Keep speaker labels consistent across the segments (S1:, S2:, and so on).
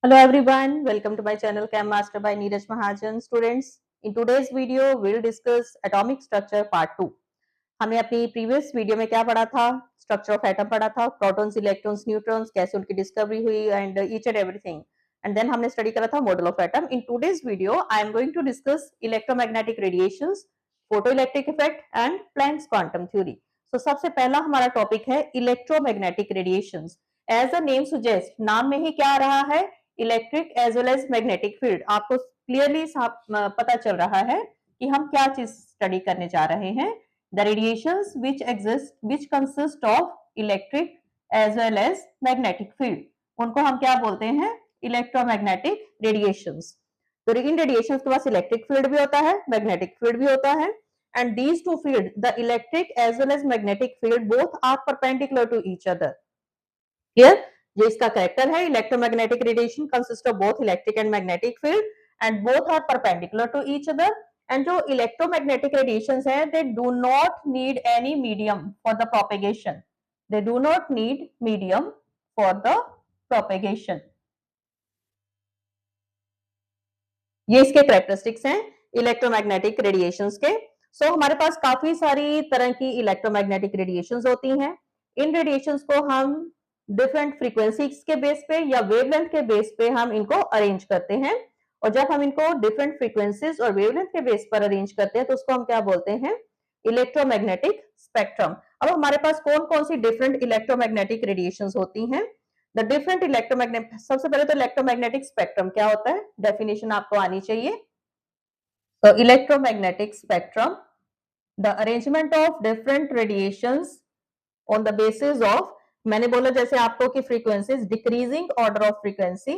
S1: Hello everyone, welcome to my channel Chem Master by Neeraj Mahajan. Students, in today's video we'll discuss atomic structure part 2. हमने अपनी previous video में क्या पढ़ा था? Structure of atom पढ़ा था, protons, electrons, neutrons, कैसे उनकी डिस्कवरी हुई and each and everything. And then हमने स्टडी करा था model of atom. In today's video I am going to discuss electromagnetic radiations, photoelectric effect and Planck's quantum theory. So सबसे पहला हमारा topic है electromagnetic radiations. As a name suggest, नाम में ही क्या आ रहा है? Electric as well as magnetic field. आपको क्लियरली पता चल रहा है कि हम क्या चीज स्टडी करने जा रहे हैं. The radiations which consist of electric as well as magnetic field, उनको हम क्या बोलते हैं? Electromagnetic radiations. तो इन रेडिएशंस के पास इलेक्ट्रिक फील्ड भी होता है, मैग्नेटिक फील्ड भी होता है. And these two field, the electric as well as magnetic field, both are perpendicular to each other. Clear? ये इसका कैरेक्टर है. Electromagnetic radiation consist of both electric and magnetic field and both are perpendicular to each other. And जो electromagnetic radiations है, they do not need any medium for the propagation. They do not need medium for the propagation. ये इसके characteristics हैं electromagnetic radiations के. सो हमारे पास काफी सारी तरह की इलेक्ट्रोमैग्नेटिक रेडिएशंस होती हैं. इन रेडिएशंस को हम डिफरेंट फ्रीक्वेंसीज के बेस पे या वेवलेंथ के बेस पे हम इनको अरेंज करते हैं. और जब हम इनको डिफरेंट फ्रीक्वेंसीज और वेवलेंथ के बेस पर अरेंज करते हैं तो उसको हम क्या बोलते हैं? Electromagnetic spectrum. अब हमारे पास कौन कौन सी डिफरेंट इलेक्ट्रोमैग्नेटिक रेडिएशंस होती हैं? द डिफरेंट इलेक्ट्रोमैग्नेटिक, सबसे पहले तो इलेक्ट्रोमैग्नेटिक स्पेक्ट्रम क्या होता है, डेफिनेशन आपको आनी चाहिए. तो electromagnetic spectrum, the arrangement of different radiations on the basis of, मैंने बोला जैसे आपको कि frequencies, decreasing order of frequency.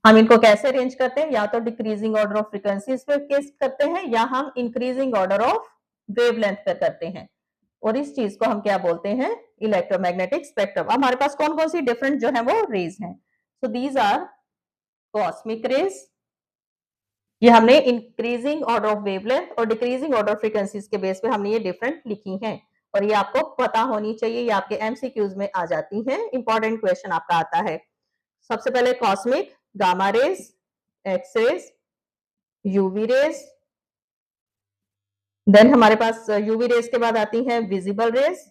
S1: हम इनको कैसे अरेंज करते हैं? या तो डिक्रीजिंग ऑर्डर ऑफ फ्रीक्वेंसी इस पे केस करते हैं या हम इंक्रीजिंग ऑर्डर ऑफ वेवलेंथ पे करते हैं. और इस चीज को हम क्या बोलते हैं? Electromagnetic spectrum. हमारे पास कौन कौन सी डिफरेंट जो है वो रेज हैं. So these are cosmic rays. ये हमने इंक्रीजिंग ऑर्डर ऑफ वेवलेंथ और डिक्रीजिंग ऑर्डर ऑफ फ्रीक्वेंसीज के बेस पे हमने ये डिफरेंट लिखी हैं. और ये आपको पता होनी चाहिए, ये आपके एमसीक्यूज में आ जाती हैं. इंपॉर्टेंट क्वेश्चन आपका आता है. सबसे पहले cosmic, gamma rays, x rays, UV rays. Then हमारे पास यूवी रेज के बाद आती है विजिबल रेज.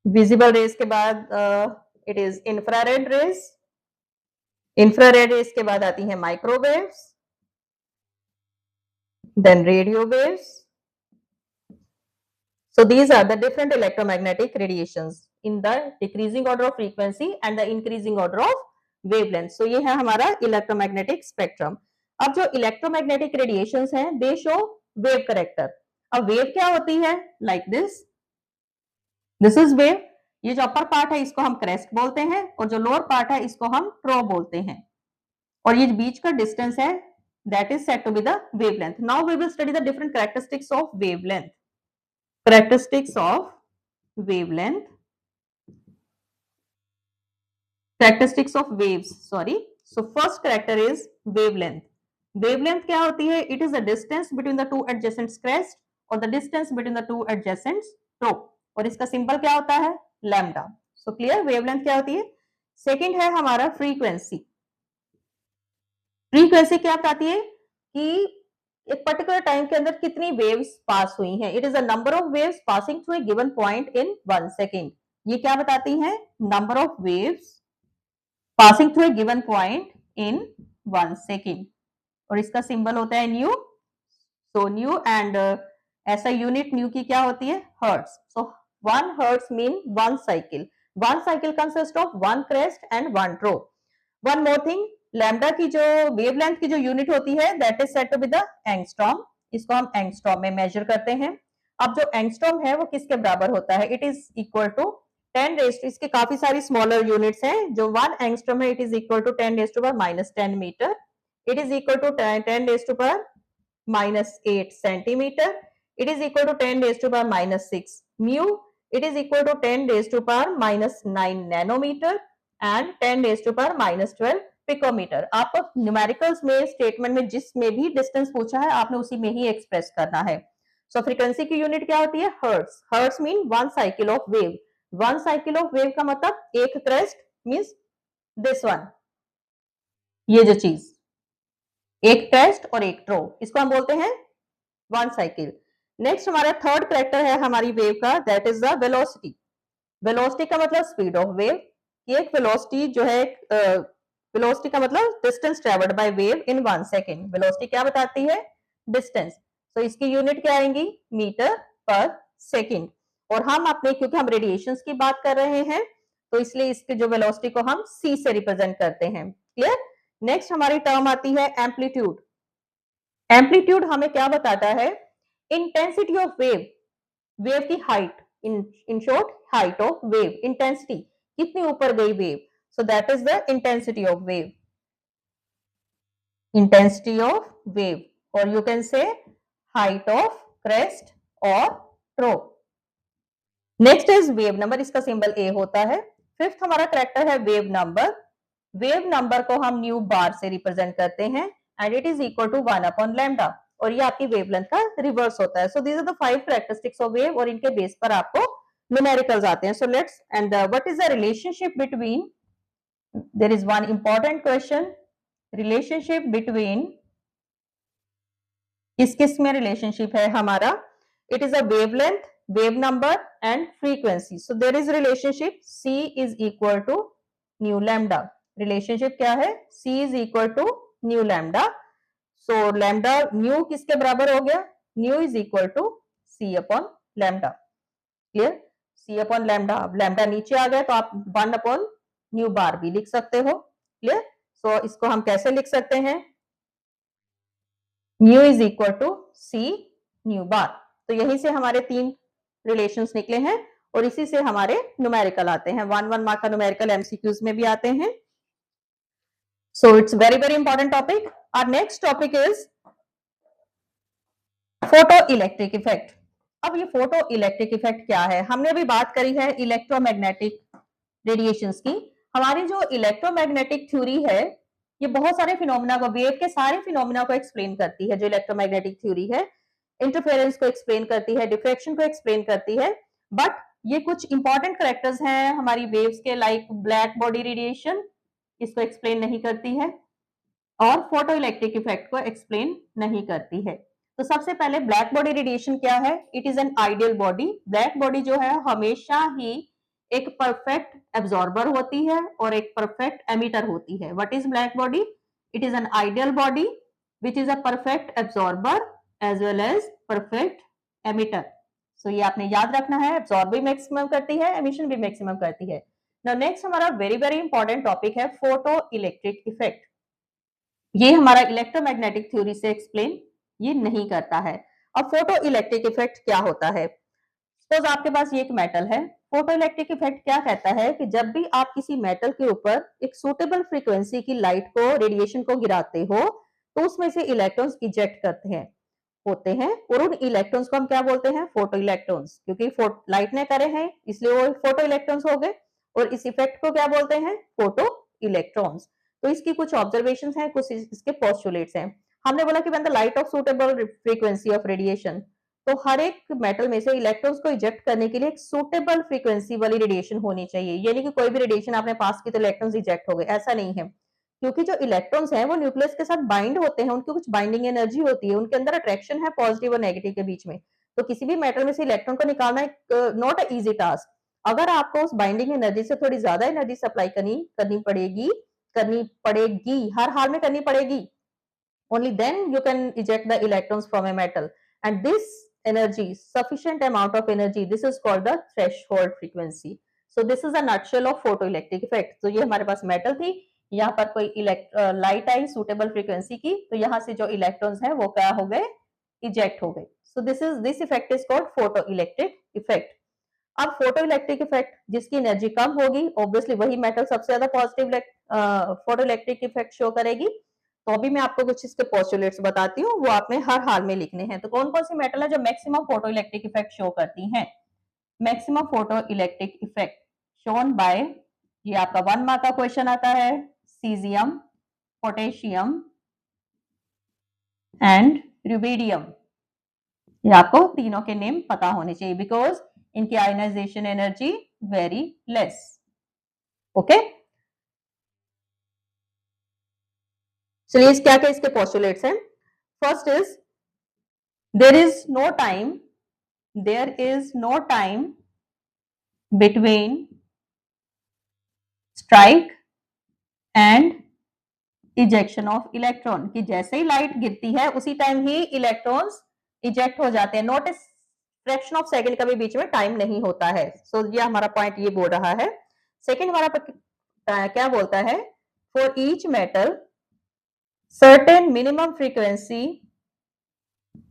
S1: विजिबल रेज के बाद it is infrared rays. Infrared rays के बाद आती है microwaves, then radio waves. So these are the different electromagnetic radiations in the decreasing order of frequency and the increasing order of wavelength. So ये है हमारा electromagnetic spectrum. अब जो electromagnetic radiations हैं, they show wave character. अब wave क्या होती है? Like this. This is wave. ये जो upper part है इसको हम crest बोलते हैं और जो lower part है इसको हम trough बोलते हैं. और ये बीच का distance है, that is said to be the wavelength. Now we will study the different characteristics of wavelength. Characteristics of wavelength, characteristics of waves, sorry. So first character is wavelength. Wavelength क्या होती है? It is the distance between the two adjacent crest or the distance between the two adjacent trough. और इसका symbol क्या होता है? Lambda. So clear? wavelength क्या होती है? सेकेंड है हमारा फ्रीक्वेंसी. फ्रीक्वेंसी क्या बताती है कि एक पर्टिकुलर टाइम के अंदर कितनी वेव्स पास हुई हैं. It is a number of waves passing through a given point in 1 second. ये क्या बताती हैं? Number of waves passing through a given point in 1 second. और इसका सिंबल होता है न्यू. सो न्यू एंड ऐसा यूनिट न्यू की क्या होती है? Hertz. So 1 hertz mean 1 cycle. 1 cycle consist of 1 crest and 1 trough. One more thing, lambda की जो वेवलेंथ की जो यूनिट होती है that is said to be the angstrom. इसको हम एंगस्ट्रॉम में मेजर करते हैं. अब जो एंगस्ट्रॉम है वो किसके बराबर होता है? It is equal to 10 raise to, इसके काफी सारी स्मॉलर यूनिट्स हैं. जो 1 एंगस्ट्रॉम है it is equal to 10 raise to power -10 metre. It is equal to 10 raise to power -8 centimetre. It is equal to 10 raise to power -6 mu. It is equal to 10 raise to power -9 nanometre and 10 raise to power -12 picometre. आपको numericals में statement में जिसमें भी distance पूछा है आपने उसी में ही एक्सप्रेस करना है. सो फ्रीक्वेंसी की यूनिट क्या होती है? Hertz. Hertz mean 1 cycle of wave. 1 cycle of wave का मतलब एक क्रेस्ट मींस दिस वन, ये जो चीज, एक क्रेस्ट और एक ट्रो, इसको हम बोलते हैं वन साइकिल। नेक्स्ट हमारा थर्ड कैरेक्टर है हमारी वेव का, that is the velocity. Velocity का मतलब स्पीड ऑफ वेव। ये एक वेलोसिटी जो है, वेलोसिटी का मतलब distance travelled by wave in 1 second. Velocity क्या बताती है? डिस्टेंस। तो इसकी यूनिट क्या आएंगी? मीटर पर सेकेंड। और हम अपने, क्योंकि हम रेडिएशंस की बात कर रहे हैं, तो इसलिए इसके जो वेलोसिटी को हम सी से रिप्रेजेंट करते हैं। क्लियर? नेक्स्ट हमारी टर्म आती है एम्पलीट्यूड। एम्पलीट्यूड हमें क्या बताता है? इंटेंसिटी ऑफ वेव, वेव की height, in short height of wave, intensity, कितनी ऊपर गई wave. So that is the intensity of wave, intensity of wave, और you can say height of crest और trough. Next is wave number, इसका symbol A होता है। Fifth हमारा character है वेव नंबर। वेव नंबर को हम न्यू बार से रिप्रेजेंट करते हैं, and it is equal to 1 upon lambda, और ये आपकी वेवलेंथ का रिवर्स होता है। So these are the 5 characteristics of wave, और इनके बेस पर आपको न्यूमेरिकल्स आते हैं। So let's, and what is the relationship between, there is one important question, relationship between, किस किस में रिलेशनशिप है हमारा? It is a wavelength, wave number and frequency. So there is relationship C is equal to nu lambda. Relationship क्या है? C is equal to nu lambda. So lambda nu किसके बराबर हो गया? Nu is equal to C upon lambda. Clear? C upon lambda, lambda नीचे आ गया तो आप 1 अपॉन न्यू बार भी लिख सकते हो। क्लियर? सो इसको हम कैसे लिख सकते हैं? Nu is equal to C nu bar. तो यहीं से हमारे 3 रिलेशंस निकले हैं, और इसी से हमारे न्यूमेरिकल आते हैं। 1 मार्क का न्यूमेरिकल एमसीक्यूज में भी आते हैं। So it's very very important topic. Our next topic is photo electric effect. अब ये फोटो इलेक्ट्रिक इफेक्ट क्या है? हमने अभी बात करी है इलेक्ट्रोमैग्नेटिक रेडिएशंस की। हमारी जो इलेक्ट्रोमैग्नेटिक थ्योरी है, ये बहुत सारे फिनोमेना को, वेव के सारे फिनोमेना को एक्सप्लेन करती है। जो इलेक्ट्रोमैग्नेटिक थ्योरी है, इंटरफेरेंस को एक्सप्लेन करती है, डिफ्रैक्शन को एक्सप्लेन करती है। बट ये कुछ इंपॉर्टेंट कैरेक्टर्स हैं हमारी वेव्स के, लाइक ब्लैक बॉडी रेडिएशन, इसको एक्सप्लेन नहीं करती है, और फोटो इलेक्ट्रिक इफेक्ट को एक्सप्लेन नहीं करती है। तो सबसे पहले ब्लैक बॉडी रेडिएशन क्या है? It is an ideal body. Black body जो है हमेशा ही एक परफेक्ट एब्जॉर्बर होती है और एक परफेक्ट एमिटर होती है। What is black body? It is an ideal body which is a perfect absorber as well as perfect emitter. So ये आपने याद रखना है, एब्जॉर्ब भी मैक्सिमम करती है, एमिशन भी मैक्सिमम करती है। नाउ नेक्स्ट हमारा वेरी वेरी इंपॉर्टेंट टॉपिक है फोटो इलेक्ट्रिक इफेक्ट। ये हमारा इलेक्ट्रोमैग्नेटिक थ्योरी से एक्सप्लेन ये नहीं करता है। अब फोटो इलेक्ट्रिक इफेक्ट क्या होता है? सपोज आपके पास ये एक मेटल है। फोटो इलेक्ट्रिक इफेक्ट क्या कहता है कि जब भी आप किसी मेटल के ऊपर एक सूटेबल फ्रीक्वेंसी की लाइट को, रेडिएशन को गिराते हो, तो उसमें से इलेक्ट्रॉन्स इजेक्ट करते हैं, होते हैं, और उन इलेक्ट्रॉन्स को हम क्या बोलते हैं? Photo electrons. क्योंकि लाइट ने करे हैं इसलिए वो फोटो इलेक्ट्रॉन्स हो गए, और इस इफेक्ट को क्या बोलते हैं? Photo electrons. तो इसकी कुछ ऑब्जर्वेशन है, कुछ इसके पोस्टुलेट्स हैं। हमने बोला कि when the light of suitable frequency of radiation, तो हर एक मेटल में से इलेक्ट्रॉन्स को इजेक्ट करने के लिए एक सूटेबल फ्रीक्वेंसी वाली रेडिएशन होनी चाहिए। यानी कि कोई भी रेडिएशन आपने पास की तो इलेक्ट्रॉन्स इजेक्ट हो गए, ऐसा नहीं है। क्योंकि जो इलेक्ट्रॉन्स हैं वो न्यूक्लियस के साथ बाइंड होते हैं, उनकी कुछ बाइंडिंग एनर्जी होती है, उनके अंदर अट्रैक्शन है पॉजिटिव और नेगेटिव के बीच में। तो किसी भी मेटल में से इलेक्ट्रॉन को निकालना एक नॉट अ इजी टास्क। अगर आपको उस बाइंडिंग एनर्जी से थोड़ी ज्यादा एनर्जी सप्लाई करनी पड़ेगी, हर हाल में करनी पड़ेगी, only then you can eject the electrons from a metal, and this energy, sufficient amount of energy, this is called the threshold frequency. So this is a nutshell of photoelectric effect. तो ये हमारे पास metal थी, यहाँ पर कोई light आई suitable frequency की, तो यहाँ से जो इलेक्ट्रॉन्स हैं वो क्या हो गए? इजेक्ट हो गए। So this effect is called photo electric effect. अब फोटो इलेक्ट्रिक इफेक्ट, जिसकी एनर्जी कम होगी, ऑब्वियसली वही मेटल सबसे ज्यादा positive photo electric effect show करेगी। तो अभी मैं आपको कुछ इसके पोस्टुलेट्स बताती हूँ, वो आपने हर हाल में लिखने हैं। तो कौन कौन सी मेटल है जो maximum photo electric effect show करती हैं? Maximum photo electric effect shown by, ये आपका 1 मार्क का क्वेश्चन आता है, सीजियम, पोटेशियम एंड रुबिडियम। ये आपको तीनों के नेम पता होने चाहिए, बिकॉज इनकी ionisation energy very less. Okay, चलिए क्या क्या इसके पोस्टुलेट्स हैं। First is there is no time between strike and ejection of electron, कि जैसे ही लाइट गिरती है उसी टाइम ही इलेक्ट्रॉन्स इजेक्ट हो जाते हैं, not a fraction of second का भी बीच में टाइम नहीं होता है। सो ये हमारा पॉइंट ये बोल रहा है। सेकंड हमारा क्या बोलता है, for each metal certain minimum frequency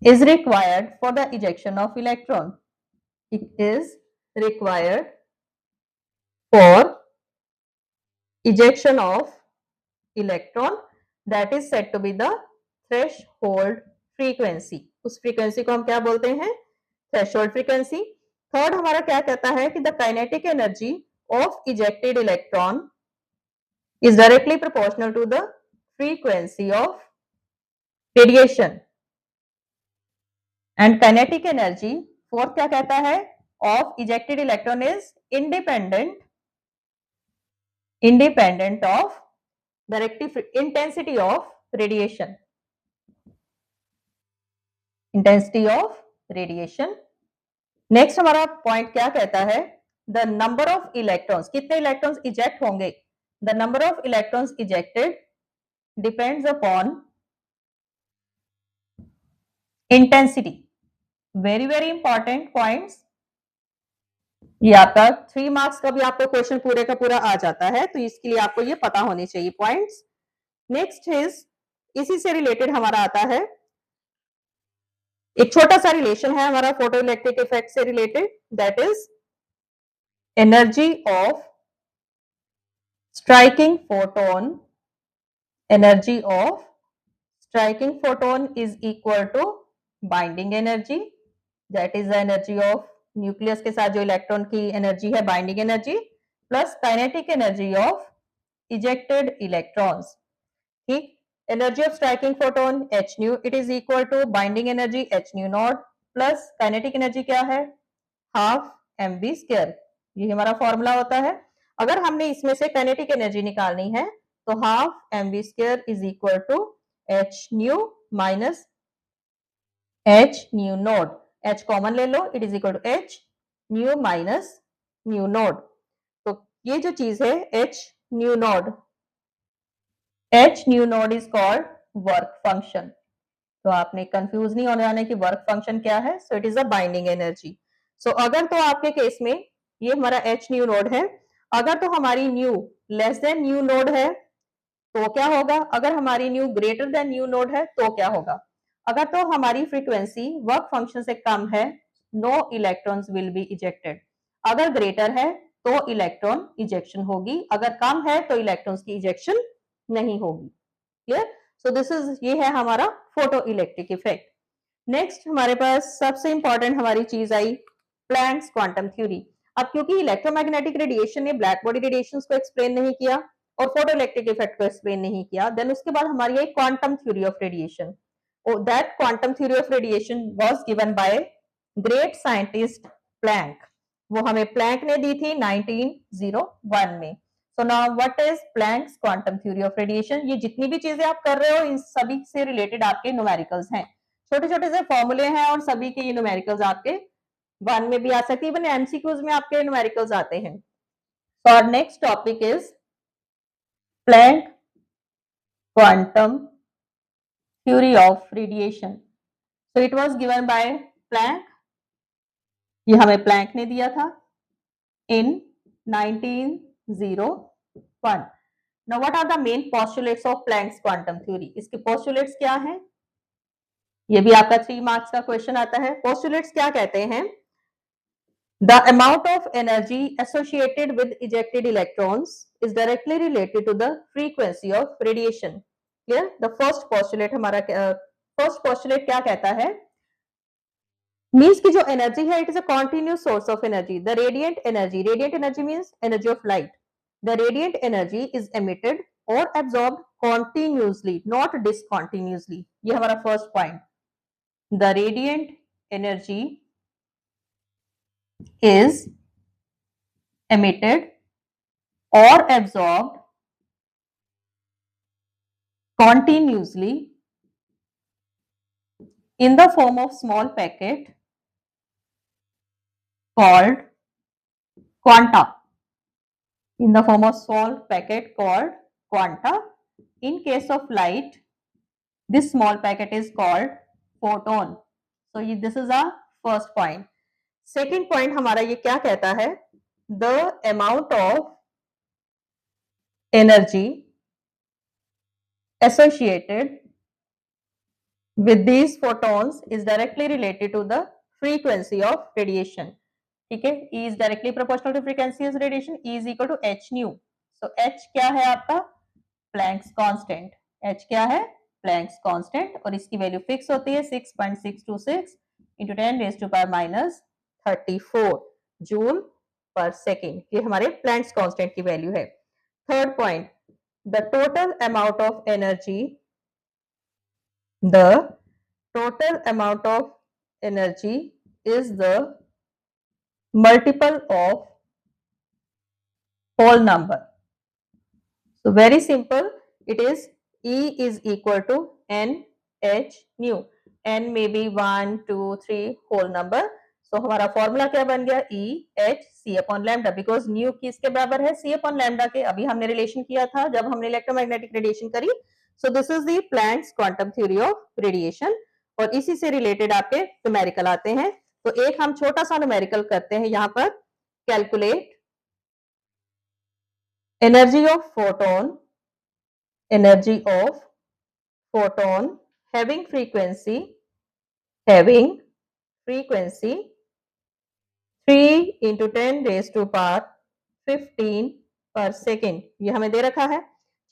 S1: is required for the ejection of electron. It is required for ejection of electron, that is said to be the threshold frequency. उस frequency को हम क्या बोलते हैं, threshold frequency. थर्ड हमारा क्या कहता है कि the kinetic energy of ejected electron is directly proportional to the frequency of radiation. And kinetic energy fourth क्या कहता है, of ejected electron is independent of directive intensity of radiation, next हमारा point क्या कहता है, द नंबर ऑफ इलेक्ट्रॉन्स, कितने electrons eject होंगे, the number of electrons ejected depends upon intensity. Very very important points, ये आपका 3 मार्क्स का भी आपको क्वेश्चन पूरे का पूरा आ जाता है, तो इसके लिए आपको ये पता होने चाहिए पॉइंट्स। नेक्स्ट इज, इसी से रिलेटेड हमारा आता है एक छोटा सा रिलेशन है हमारा फोटो इलेक्ट्रिक इफेक्ट से related, that is energy of striking photon is equal to binding energy, that is the energy of nucleus के साथ जो इलेक्ट्रॉन की एनर्जी है, binding energy, plus kinetic energy of ejected electrons. ठीक, energy of striking photon h nu, it is equal to binding energy h nu naught plus kinetic energy क्या है, half mv square, ये हमारा formula होता है। अगर हमने इसमें से काइनेटिक एनर्जी निकालनी है तो half mv square is equal to h nu minus h nu naught, h common ले लो, it is equal to h nu minus nu naught. तो ये जो चीज है h nu naught is called work function. तो आपने कंफ्यूज नहीं होने आने की वर्क फंक्शन क्या है, so it is a binding energy. So अगर तो आपके केस में ये हमारा h न्यू नोड है, अगर तो हमारी new less than new node है तो क्या होगा, अगर हमारी new greater than new node है तो क्या होगा, अगर तो हमारी फ्रीक्वेंसी वर्क फंक्शन से कम है, no electrons will be ejected, अगर ग्रेटर है तो इलेक्ट्रॉन इजेक्शन होगी, अगर कम है तो इलेक्ट्रॉन्स की इजेक्शन नहीं होगी। क्लियर, सो दिस इज, ये है हमारा फोटो इलेक्ट्रिक इफेक्ट। नेक्स्ट हमारे पास सबसे इंपॉर्टेंट हमारी चीज आई, प्लैंक्स क्वांटम थ्योरी। अब क्योंकि इलेक्ट्रोमैग्नेटिक रेडिएशन ने ब्लैक बॉडी रेडिएशन को एक्सप्लेन नहीं किया और फोटो इलेक्ट्रिक इफेक्ट को एक्सप्लेन नहीं किया, देन उसके बाद हमारी आई quantum theory of radiation. That quantum theory of radiation was given by great scientist Planck, वो हमें प्लैंक ने दी थी 1901 में। So now what is Planck's quantum theory of radiation, ये जितनी भी चीजें आप कर रहे हो इन सभी से रिलेटेड आपके न्यूमेरिकल्स हैं, छोटे छोटे से फॉर्मूले हैं और सभी के ये न्यूमेरिकल्स आपके वन में भी आ सकती है, इवन एमसीक्यूज में आपके न्यूमेरिकल्स आते हैं। So our next topic is Planck quantum theory of radiation. So it was given by Planck, ये हमें प्लैंक ने दिया था in 1901। Now what are the main postulates of Planck's quantum theory, इसके पोस्टुलेट्स क्या हैं, ये भी आपका 3 मार्क्स का क्वेश्चन आता है। पोस्टुलेट्स क्या कहते हैं, the amount of energy associated with ejected electrons is directly related to the frequency of radiation. Clear, the first postulate हमारा first postulate क्या कहता है, मीन्स की जो एनर्जी है it is a continuous source of energy, the radiant energy means energy of light, the radiant energy is emitted और absorbed continuously not डिसकॉन्टिन्यूसली, ये हमारा first point, the radiant energy is emitted or absorbed continuously in the form of small packet called quanta. In the form of small packet called quanta. In case of light, this small packet is called photon. So this is our first point. Second point हमारा ये क्या कहता है? The amount of energy associated with these photons is directly related to the frequency of radiation. ठीक है, E is directly proportional to frequency of radiation. E is equal to h nu. So h क्या है आपका? Planck's constant. h क्या है? Planck's constant और इसकी value fix होती है 6.626 into 10 raised to power minus 34 joule पर सेकेंड. ये हमारे Planck's constant की वैल्यू है. Third point, the total amount of energy is the multiple of whole number. So very simple, it is E is equal to n h nu. n may be 1 2 3 whole number. So हमारा formula क्या बन गया? E h c upon lambda, because new किसके बराबर है? c upon lambda के. अभी हमने रिलेशन किया था जब हमने इलेक्ट्रोमैग्नेटिक रेडिएशन करी. So this is the Planck's quantum theory of radiation और इसी से रिलेटेड आपके न्यूमेरिकल आते हैं. तो एक हम छोटा सा न्यूमेरिकल करते हैं यहाँ पर. Calculate energy of photon having frequency 3 into 10 raised to power 15 per second. ये हमें दे रखा है.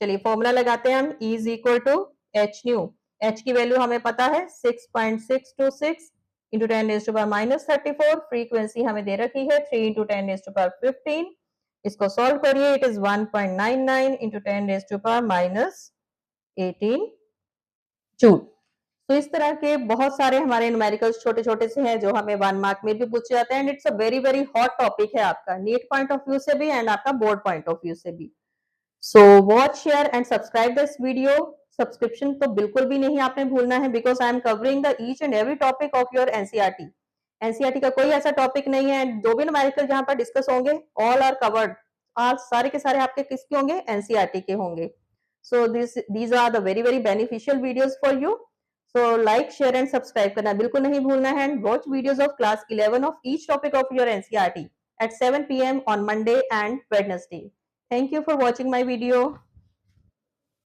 S1: चलिए फॉर्मूला लगाते हैं हम. E is equal to h nu. h की वैल्यू हमें पता है 6.626 into 10 raised to power minus 34. Frequency हमें दे रखी है 3 into 10 raised to power 15. इसको सॉल्व करिए. It is 1.99 into 10 raised to power minus 18 joule. तो इस तरह के बहुत सारे हमारे न्यूमेरिकल्स छोटे छोटे से हैं जो हमें 1 मार्क में भी पूछे जाते हैं. And it's a very very hot topic है आपका नीट पॉइंट ऑफ व्यू से भी एंड आपका बोर्ड पॉइंट ऑफ व्यू से भी. So watch share and subscribe this video. Subscription तो बिल्कुल भी नहीं आपने भूलना है because I am covering the each and every topic of your NCERT. NCERT का कोई ऐसा टॉपिक नहीं है. जो भी न्यूमेरिकल जहां पर डिस्कस होंगे ऑल आर कवर्ड. आज सारे के सारे आपके किसके होंगे? एनसीईआरटी के होंगे. So these are the very very beneficial videos for you. So like, share and subscribe करना बिल्कुल नहीं भूलना है. And watch videos of class 11 of each topic of your NCERT at 7 PM on Monday and Wednesday. Thank you for watching my video.